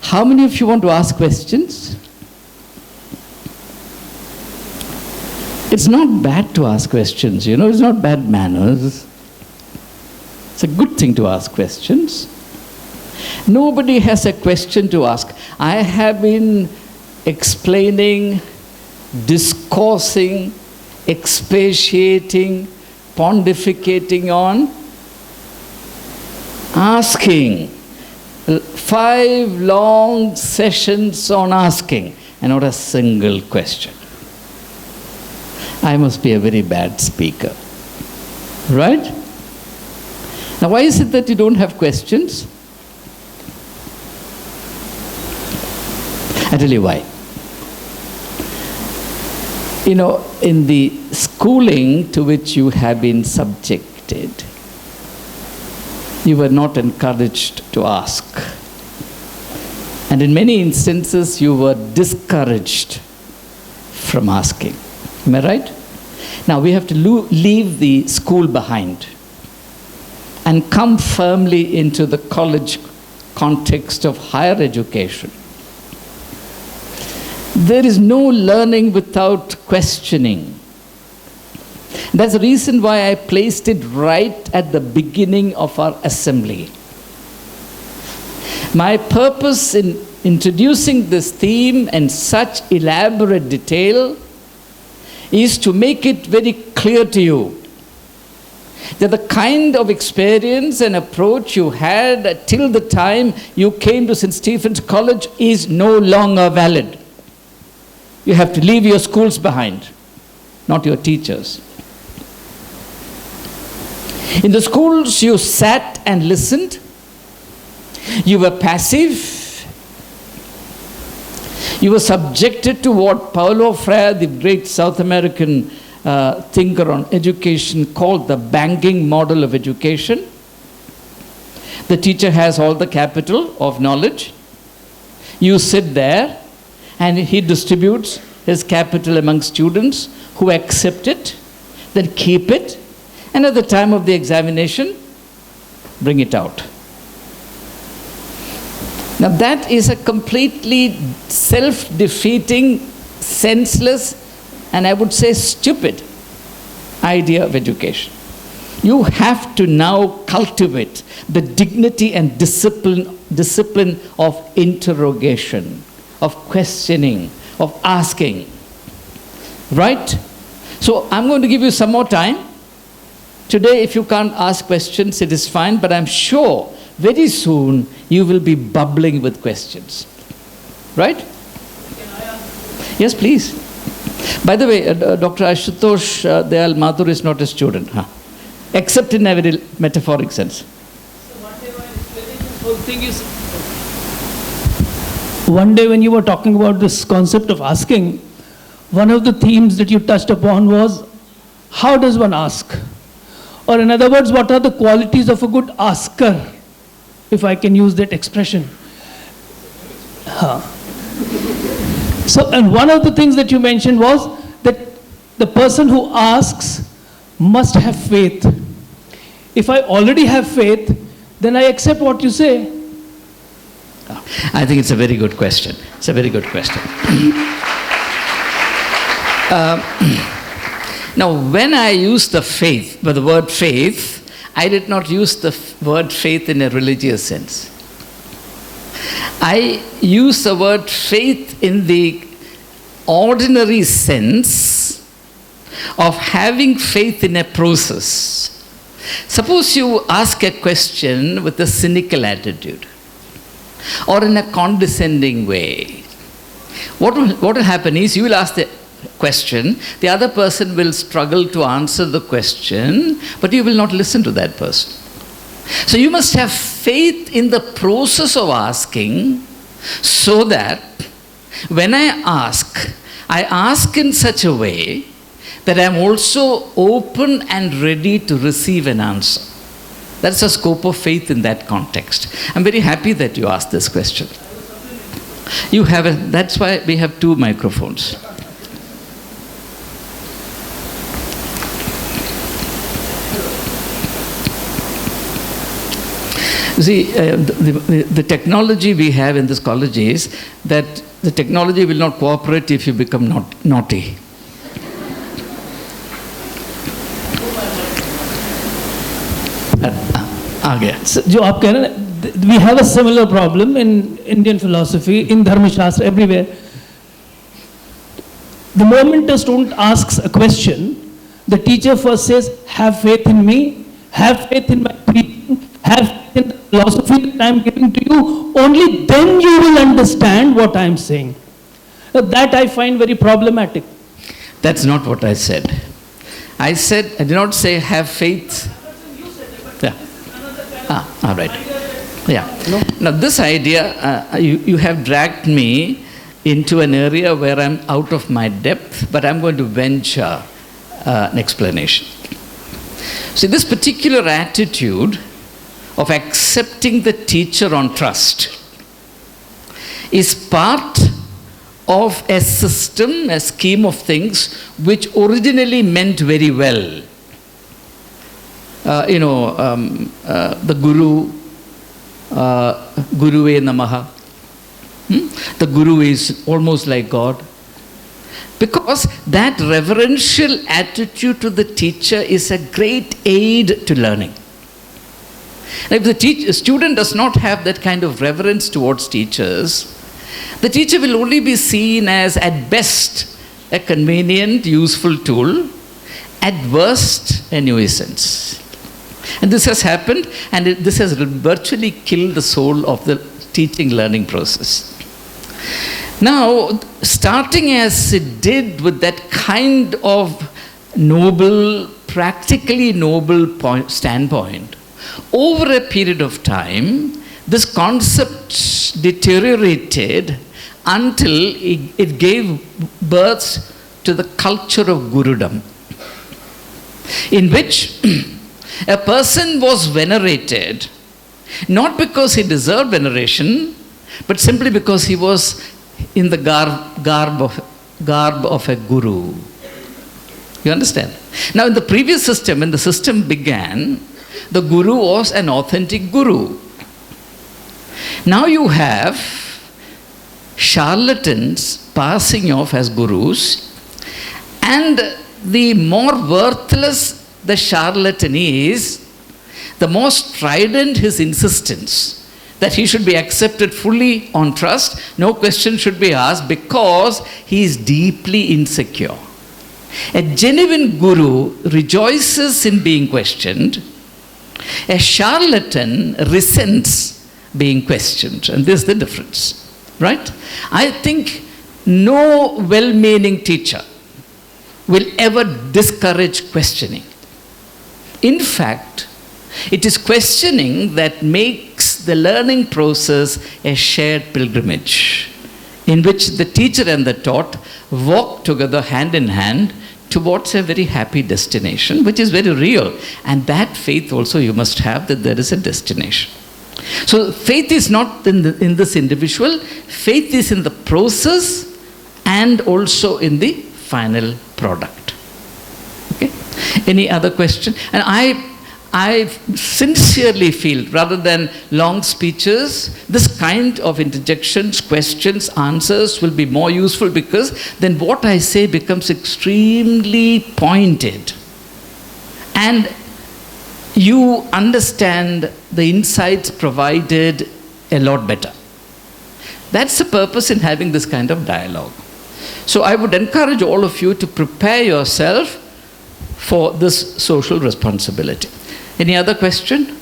How many of you want to ask questions? It's not bad to ask questions, it's not bad manners. It's a good thing to ask questions. Nobody has a question to ask. I have been explaining, discoursing, expatiating, pontificating on asking. 5 long sessions on asking, and not a single question. I must be a very bad speaker. Right? Now, why is it that you don't have questions? I tell you why. In the schooling to which you have been subjected, you were not encouraged to ask. And in many instances, you were discouraged from asking. Am I right? Now, we have to leave the school behind and come firmly into the college context of higher education. There is no learning without questioning. That's the reason why I placed it right at the beginning of our assembly. My purpose in introducing this theme in such elaborate detail is to make it very clear to you that the kind of experience and approach you had till the time you came to St. Stephen's College is no longer valid. You have to leave your schools behind, not your teachers. In the schools, you sat and listened. You were passive. You were subjected to what Paulo Freire, the great South American thinker on education, called the banking model of education. The teacher has all the capital of knowledge. You sit there, and he distributes his capital among students who accept it, then keep it, and at the time of the examination, bring it out. Now that is a completely self-defeating, senseless, and I would say stupid idea of education. You have to now cultivate the dignity and discipline of interrogation, of questioning, of asking. Right? So I'm going to give you some more time. Today, if you can't ask questions, it is fine, but I'm sure very soon you will be bubbling with questions. Right? Can I ask? Yes, please. By the way, Dr. Ashutosh Dayal Mathur is not a student, except in a very metaphoric sense. So one day while explaining this whole thing is, one day when you were talking about this concept of asking, one of the themes that you touched upon was, how does one ask? Or in other words, what are the qualities of a good asker, if I can use that expression? So, and one of the things that you mentioned was that the person who asks must have faith. If I already have faith, then I accept what you say. I think it's a very good question. It's a very good question. Now, when I use the word faith, I did not use the word faith in a religious sense. I use the word faith in the ordinary sense of having faith in a process. Suppose you ask a question with a cynical attitude or in a condescending way. What will happen is you will ask the question, the other person will struggle to answer the question, but you will not listen to that person. So you must have faith in the process of asking, so that when I ask in such a way that I am also open and ready to receive an answer. That's the scope of faith in that context. I'm very happy that you asked this question. That's why we have 2 microphones. You see, the technology we have in this college is that the technology will not cooperate if you become naughty. So, जो आप कह रहे हैं, we have a similar problem in Indian philosophy, in Dharma Shastra, everywhere. The moment a student asks a question, the teacher first says, have faith in me, have faith in my preaching, have faith in the philosophy that I am giving to you, only then you will understand what I am saying. That I find very problematic. That's not what I said. I did not say have faith. Yeah. All right. Yeah. No. Now this idea, you have dragged me into an area where I'm out of my depth, but I'm going to venture an explanation. See, this particular attitude of accepting the teacher on trust is part of a system, a scheme of things which originally meant very well. The Guru, Guruve Namaha. The Guru is almost like God. Because that reverential attitude to the teacher is a great aid to learning. If the student does not have that kind of reverence towards teachers, the teacher will only be seen as, at best, a convenient, useful tool, at worst, a nuisance. And this has happened, and this has virtually killed the soul of the teaching-learning process. Now, starting as it did with that kind of noble, practically noble standpoint, over a period of time, this concept deteriorated until it gave birth to the culture of Gurudom, in which a person was venerated, not because he deserved veneration, but simply because he was in the garb of a guru. You understand? Now, in the previous system, when the system began, the guru was an authentic guru. Now you have charlatans passing off as gurus, and the more worthless the charlatan is, the more strident his insistence that he should be accepted fully on trust, no question should be asked, because he is deeply insecure. A genuine guru rejoices in being questioned. A charlatan resents being questioned, and this is the difference, right? I think no well-meaning teacher will ever discourage questioning. In fact, it is questioning that makes the learning process a shared pilgrimage, in which the teacher and the taught walk together hand in hand towards a very happy destination, which is very real. And that faith also you must have, that there is a destination. So faith is not in this individual, faith is in the process and also in the final product. Okay? Any other question? And I sincerely feel, rather than long speeches, this kind of interjections, questions, answers will be more useful, because then what I say becomes extremely pointed. And you understand the insights provided a lot better. That's the purpose in having this kind of dialogue. So I would encourage all of you to prepare yourself for this social responsibility. Any other question?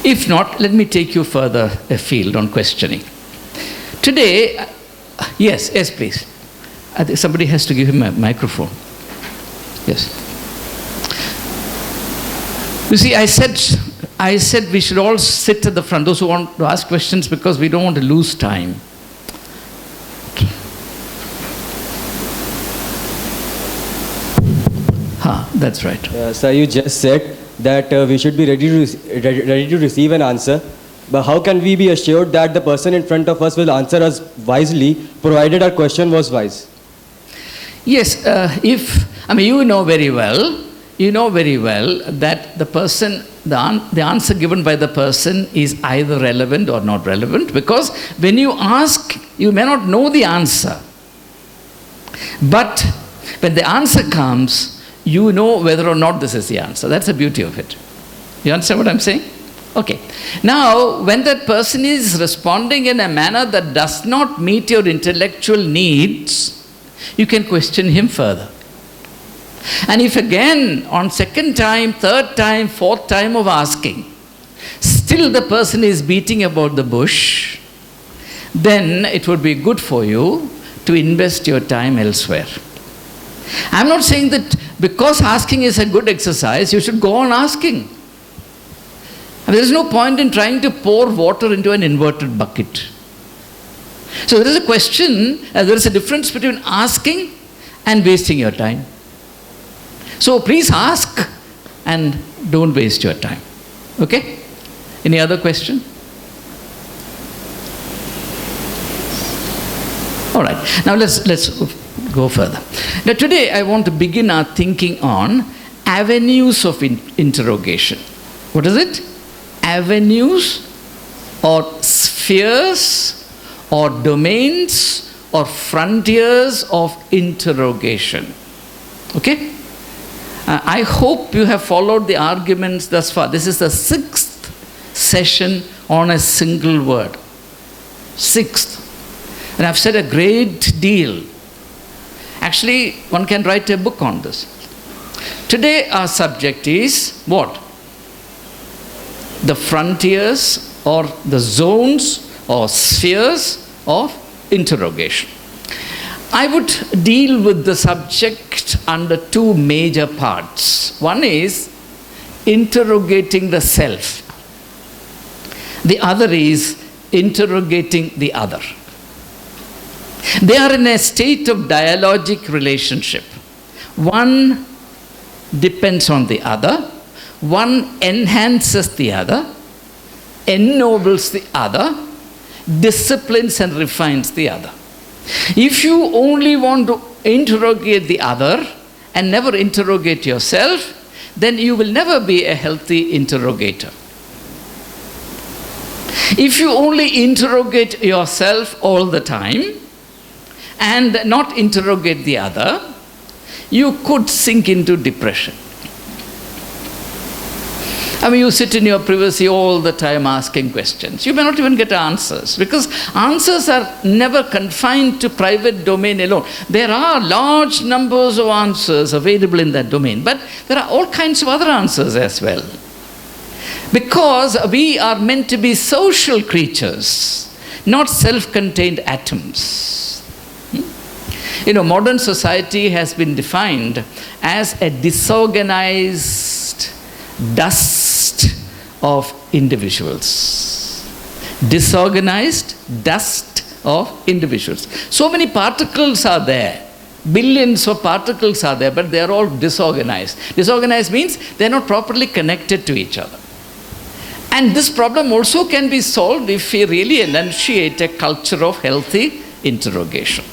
If not, let me take you further afield on questioning. Today, yes, please. I think somebody has to give him a microphone. Yes. You see, I said we should all sit at the front, those who want to ask questions, because we don't want to lose time. That's right. Sir, you just said that we should be ready to receive an answer. But how can we be assured that the person in front of us will answer us wisely, provided our question was wise? Yes, you know very well, you know very well that the person, the answer given by the person is either relevant or not relevant, because when you ask, you may not know the answer. But when the answer comes, you know whether or not this is the answer. That's the beauty of it. You understand what I'm saying? Okay. Now, when that person is responding in a manner that does not meet your intellectual needs, you can question him further. And if again, on second time, third time, fourth time of asking, still the person is beating about the bush, then it would be good for you to invest your time elsewhere. I'm not saying that because asking is a good exercise, you should go on asking. There is no point in trying to pour water into an inverted bucket. So there is a question, there is a difference between asking and wasting your time. So please ask and don't waste your time. Okay? Any other question? All right. Now let's go further. Now today I want to begin our thinking on avenues of interrogation. What is it? Avenues or spheres or domains or frontiers of interrogation. Okay? I hope you have followed the arguments thus far. This is the 6th session on a single word. 6th. And I've said a great deal. Actually, one can write a book on this. Today our subject is what? The frontiers or the zones or spheres of interrogation. I would deal with the subject under two major parts. One is interrogating the self. The other is interrogating the other. They are in a state of dialogic relationship. One depends on the other. One enhances the other, ennobles the other, disciplines and refines the other. If you only want to interrogate the other and never interrogate yourself, then you will never be a healthy interrogator. If you only interrogate yourself all the time and not interrogate the other, you could sink into depression. I mean, you sit in your privacy all the time asking questions. You may not even get answers, because answers are never confined to private domain alone. There are large numbers of answers available in that domain, but there are all kinds of other answers as well. Because we are meant to be social creatures, not self-contained atoms. You know, modern society has been defined as a disorganized dust of individuals. Disorganized dust of individuals. So many particles are there. Billions of particles are there, but they are all disorganized. Disorganized means they are not properly connected to each other. And this problem also can be solved if we really enunciate a culture of healthy interrogation.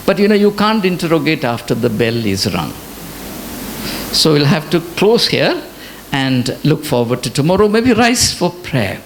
But you know, you can't interrogate after the bell is rung. So we'll have to close here and look forward to tomorrow. Maybe rise for prayer.